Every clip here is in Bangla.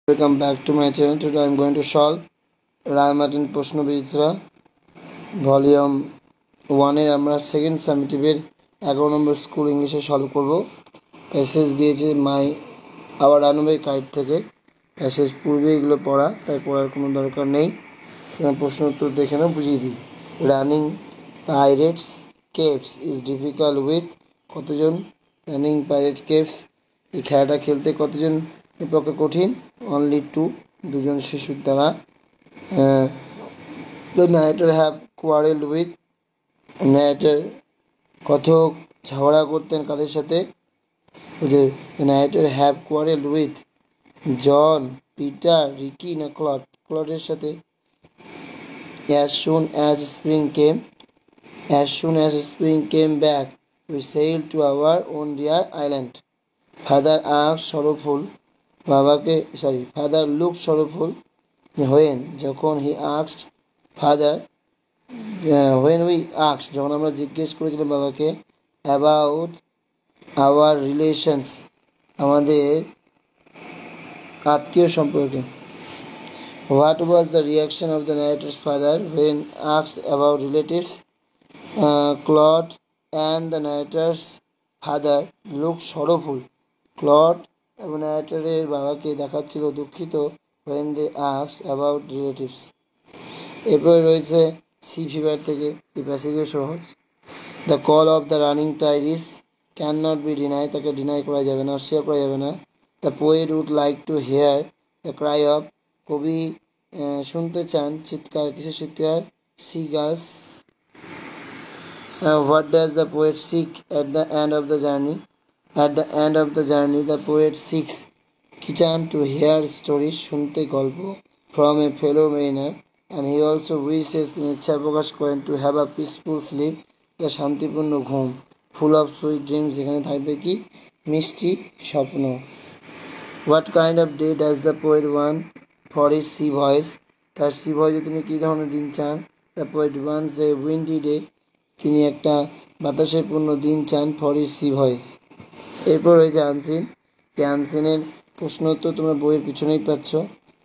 Welcome back to my channel. Today I am going to solve Ray Martin প্রশ্নবিচিত্রা ভলিউম 1 এর আমরা সেকেন্ড সামেটিভের 11 নম্বর স্কুল ইংলিশে সলভ করব। প্যাসেজ দিয়েছে মাই আওয়ার রানওয়ে কাইট থেকে। প্যাসেজ পূর্বে এগুলো পড়া, তাই পড়ার কোনো দরকার নেই। প্রশ্ন উত্তর দেখে নাও, বুঝিয়ে দিই। Running pirates caves is difficult with কতজন? রানিং পাইরেট কেভস, এই খেলাটা খেলতে কতজন এর পক্ষে কঠিন? অনলি দুজন শিশুর দ্বারা। The narrator have quarrelled with, narrator কথক ঝগড়া করতেন কাদের সাথে? The narrator have quarrelled with John, Peter, Ricky না ক্লডের সাথে? As soon as spring came back, we sailed to our own dear island. Father looked sorrowful when we asked, যখন আমরা জিজ্ঞেস করেছিলাম বাবাকে, about our relations, আমাদের আত্মীয় সম্পর্কে। What was the reaction of the narrator's father when asked about relatives? Claude and the narrator's father looked sorrowful. Claude এবং narrator's বাবাকে দেখাচ্ছিল দুঃখিত when they asked about relatives. এরপরে রয়েছে সি ফিভার থেকে, এই প্যাসেজের সহজ। The call of the running tide can not be deny, তাকে ডিনাই করা যাবে না, অস্বীকার করা যাবে না। The poet would like to hear the cry of, কবি শুনতে চান চিৎকার, কিসের চিৎকার? Seagulls. What does the poet seek at the end of the journey? At the end of the journey the poet seeks, কি চান? টু হেয়ার স্টোরিজ, শুনতে গল্প, from a fellow mariner. And he also wishes, তিনি ইচ্ছা প্রকাশ করেন, to have a peaceful sleep, এটা শান্তিপূর্ণ ঘুম, ফুল অফ সুইট ড্রিমস, যেখানে থাকবে কি? মিষ্টি স্বপ্ন। What kind of day does the poet want for his sea voice, তার সি ভয়েসে তিনি কী ধরনের দিন চান? The poet wants a windy day, তিনি একটা বাতাসের পূর্ণ দিন চান, ফর হিজ সি ভয়েস। এরপর রয়েছে আনসিন। আনসিনের প্রশ্ন উত্তর তোমরা বইয়ের পিছনেই পাচ্ছ,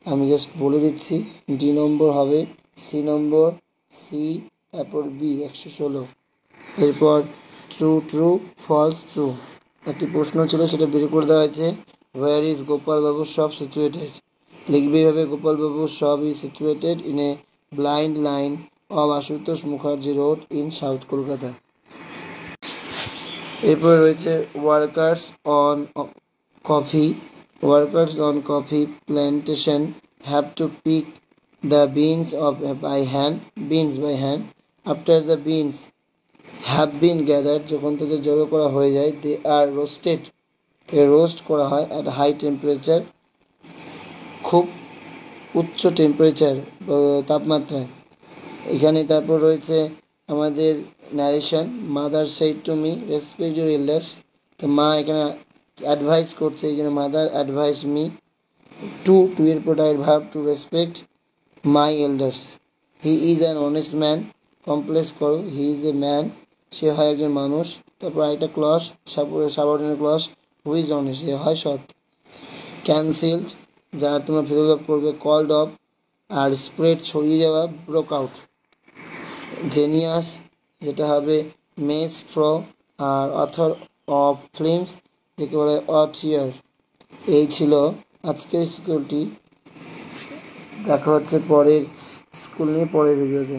আমি জাস্ট বলে দিচ্ছি। ডি নম্বর হবে, সি নম্বর সি, তারপর বি 116। এরপর ট্রু ফলস ট্রু, একটি প্রশ্ন ছিল, সেটা বের করে দেওয়া হয়েছে। হোয়ার ইজ গোপালবাবুর শপ সিচুয়েটেড, লিখবে এইভাবে, গোপালবাবুর shop is situated in a blind lane of Ashutosh Mukherjee road in south Kolkata. এরপরে রয়েছে workers on coffee plantation have to pick the beans by hand after the beans have been gathered, যখন তাদের জড়ো করা হয়ে যায়, দে আর রোস্টেড, রোস্ট করা হয়, অ্যাট হাই টেম্পারেচার, খুব উচ্চ টেম্পারেচার তাপমাত্রায়। এখানে তারপর রয়েছে আমাদের narration, mother said to me respect your elders, তো মা এখানে অ্যাডভাইস করছে, এই জন্য মাদার অ্যাডভাইস মি টু এর প্রোটাইড verb to respect my elders. He is an honest man, complex করো, হি ইজ এ ম্যান, সে হয় একজন মানুষ। তারপর একটা clause, subordinate clause, who is honest, সে হয় সৎ। ক্যান্সেলড, যা তোমরা ফিল আপ করবে, কল্ড অফ, আর স্প্রেড ছড়িয়ে যাওয়া, ব্রোক আউট। জেনিয়াস, যেটা হবে মেস ফ্র, আর অথর অফ ফিল্মস, যেকে বলে অথিয়ার। এই ছিল আজকের স্কুলটি। দেখা হচ্ছে পরের স্কুল নিয়ে পরের ভিডিওতে।